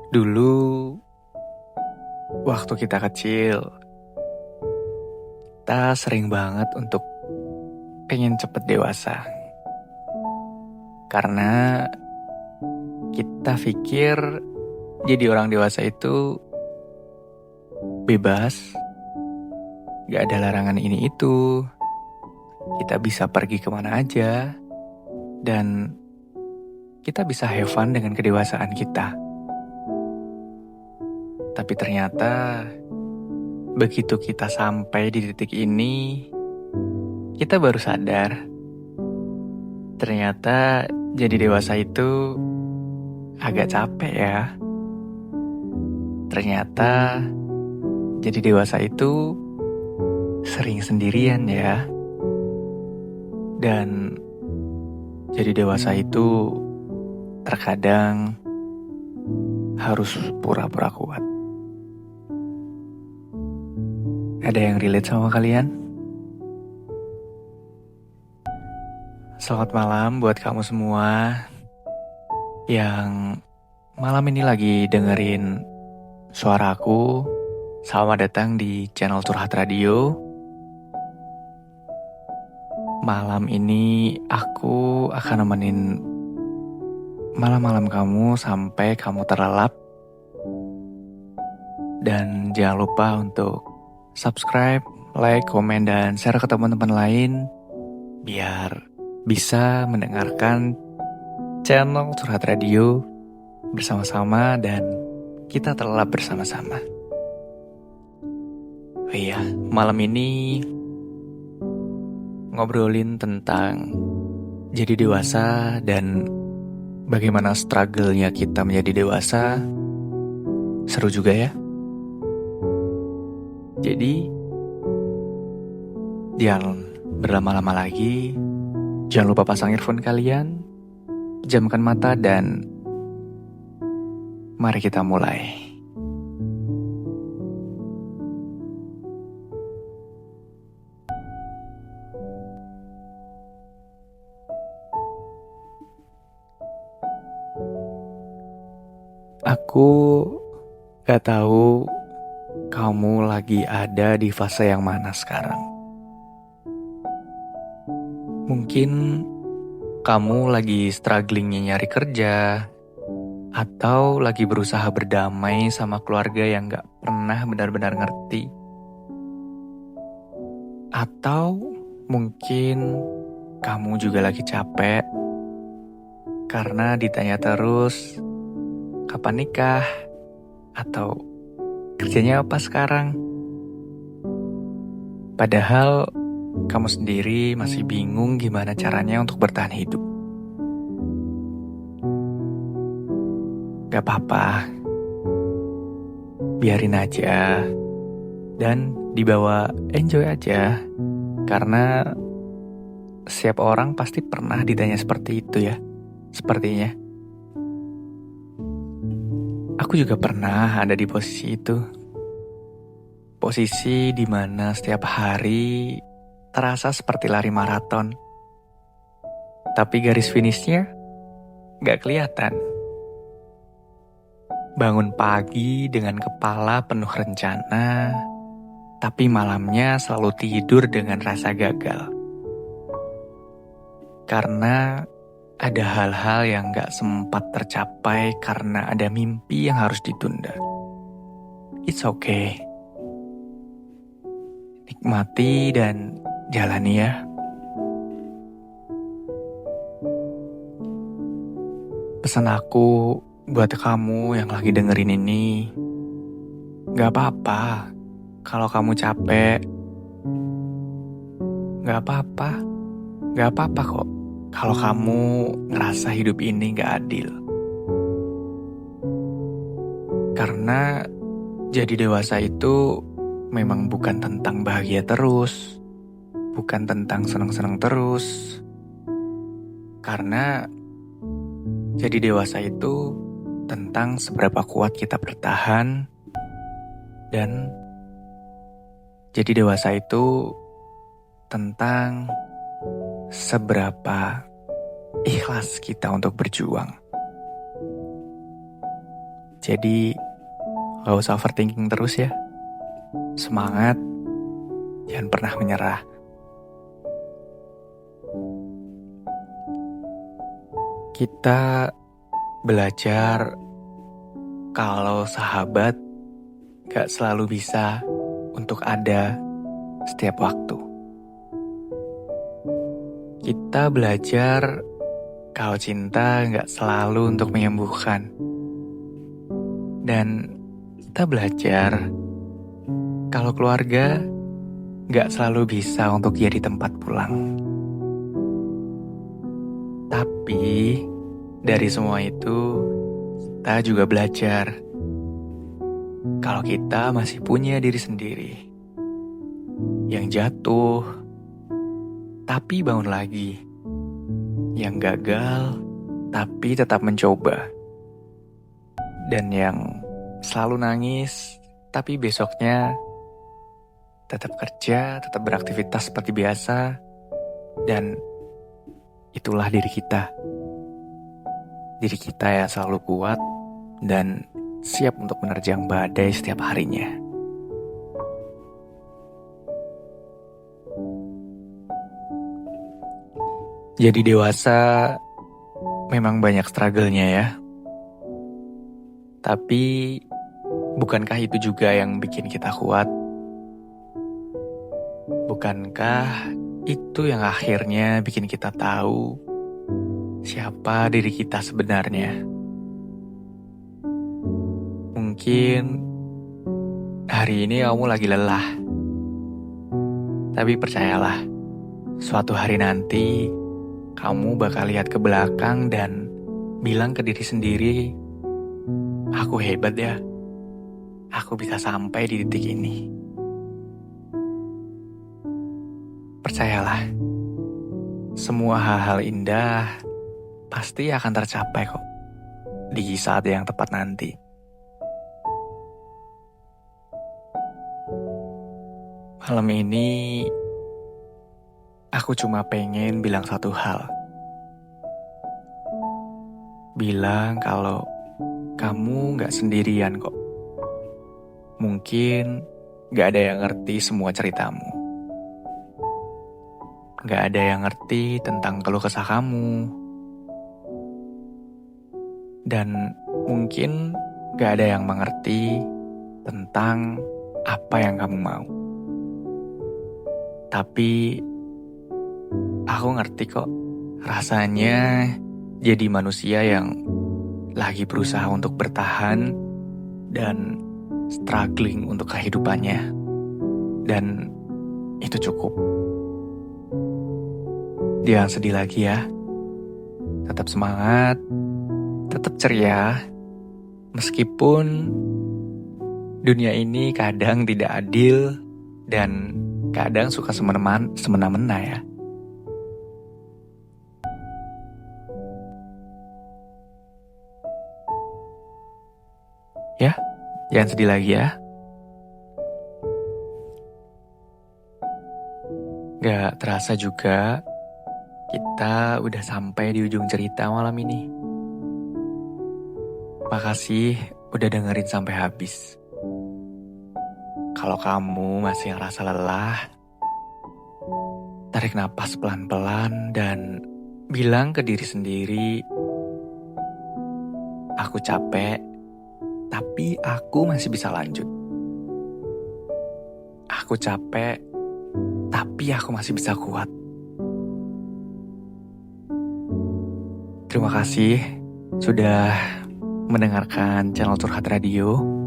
Dulu, waktu kita kecil, kita sering banget untuk pengen cepet dewasa. Karena kita pikir jadi orang dewasa itu bebas, gak ada larangan ini itu, kita bisa pergi kemana aja, dan kita bisa have fun dengan kedewasaan kita. Tapi ternyata begitu kita sampai di titik ini, kita baru sadar ternyata jadi dewasa itu agak capek ya. Ternyata jadi dewasa itu sering sendirian ya. Dan jadi dewasa itu terkadang harus pura-pura kuat. Ada yang relate sama kalian? Selamat malam buat kamu semua yang malam ini lagi dengerin suaraku. Selamat datang di channel Curhat Radio. Malam ini aku akan nemenin malam-malam kamu sampai kamu terlelap. Dan jangan lupa untuk subscribe, like, komen, dan share ke teman-teman lain biar bisa mendengarkan channel Curhat Radio bersama-sama dan kita terlelap bersama-sama. Oh iya, malam ini ngobrolin tentang jadi dewasa dan bagaimana struggle-nya kita menjadi dewasa. Seru juga ya. Jadi, jangan berlama-lama lagi. Jangan lupa pasang earphone kalian, pejamkan mata, dan mari kita mulai. Aku gak tahu kamu lagi ada di fase yang mana sekarang. Mungkin kamu lagi strugglingnya nyari kerja, atau lagi berusaha berdamai sama keluarga yang gak pernah benar-benar ngerti. Atau mungkin kamu juga lagi capek karena ditanya terus, kapan nikah? Atau kerjanya apa sekarang? Padahal kamu sendiri masih bingung gimana caranya untuk bertahan hidup. Gak apa-apa, biarin aja dan dibawa enjoy aja. Karena setiap orang pasti pernah ditanya seperti itu ya, sepertinya. Aku juga pernah ada di posisi itu. Posisi di mana setiap hari terasa seperti lari maraton. Tapi garis finishnya gak kelihatan. Bangun pagi dengan kepala penuh rencana, tapi malamnya selalu tidur dengan rasa gagal. Karena ada hal-hal yang gak sempat tercapai karena ada mimpi yang harus ditunda. It's okay. Nikmati dan jalani ya. Pesan aku buat kamu yang lagi dengerin ini, gak apa-apa kalau kamu capek. Gak apa-apa. Gak apa-apa kok kalau kamu ngerasa hidup ini gak adil. Karena jadi dewasa itu memang bukan tentang bahagia terus, bukan tentang senang-senang terus. Karena jadi dewasa itu tentang seberapa kuat kita bertahan. Dan jadi dewasa itu tentang seberapa ikhlas kita untuk berjuang. Jadi, gak usah overthinking terus ya. Semangat, jangan pernah menyerah. Kita belajar kalau sahabat gak selalu bisa untuk ada setiap waktu. Kita belajar kalau cinta gak selalu untuk menyembuhkan. Dan kita belajar kalau keluarga gak selalu bisa untuk jadi tempat pulang. Tapi dari semua itu kita juga belajar kalau kita masih punya diri sendiri yang jatuh tapi bangun lagi, yang gagal tapi tetap mencoba, dan yang selalu nangis tapi besoknya tetap kerja, tetap beraktivitas seperti biasa. Dan itulah diri kita. Diri kita yang selalu kuat dan siap untuk menerjang badai setiap harinya. Jadi dewasa memang banyak struggle-nya ya. Tapi bukankah itu juga yang bikin kita kuat? Bukankah itu yang akhirnya bikin kita tahu siapa diri kita sebenarnya? Mungkin hari ini kamu lagi lelah. Tapi percayalah, suatu hari nanti kamu bakal lihat ke belakang dan bilang ke diri sendiri, aku hebat ya, aku bisa sampai di titik ini. Percayalah, semua hal-hal indah pasti akan tercapai kok di saat yang tepat nanti. Malam ini, aku cuma pengen bilang satu hal. Bilang kalau kamu gak sendirian kok. Mungkin gak ada yang ngerti semua ceritamu. Gak ada yang ngerti tentang keluh kesah kamu. Dan mungkin gak ada yang mengerti tentang apa yang kamu mau. Tapi aku ngerti kok rasanya jadi manusia yang lagi berusaha untuk bertahan dan struggling untuk kehidupannya. Dan itu cukup. Jangan sedih lagi ya. Tetap semangat, tetap ceria. Meskipun dunia ini kadang tidak adil dan kadang suka semena-mena ya. Ya, jangan sedih lagi ya. Gak terasa juga kita udah sampai di ujung cerita malam ini. Makasih udah dengerin sampai habis. Kalau kamu masih ngerasa lelah, tarik napas pelan-pelan dan bilang ke diri sendiri, aku capek, tapi aku masih bisa lanjut. Aku capek, tapi aku masih bisa kuat. Terima kasih sudah mendengarkan channel Curhat Radio.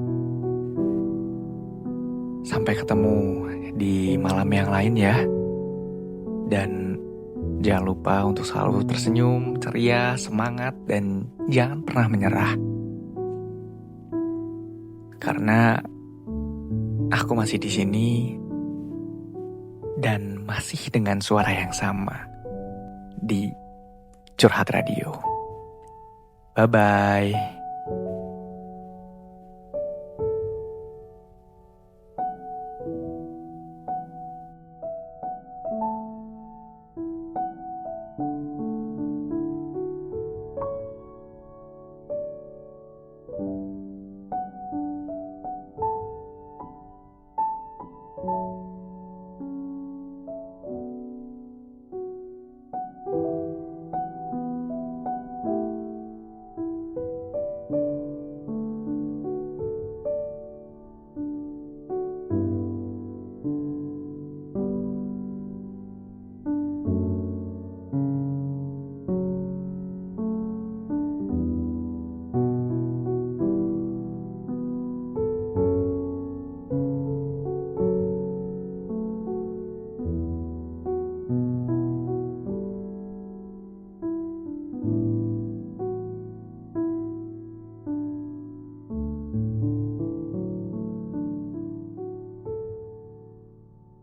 Sampai ketemu di malam yang lain ya. Dan jangan lupa untuk selalu tersenyum, ceria, semangat, dan jangan pernah menyerah. Karena aku masih di sini dan masih dengan suara yang sama di Curhat Radio. Bye-bye.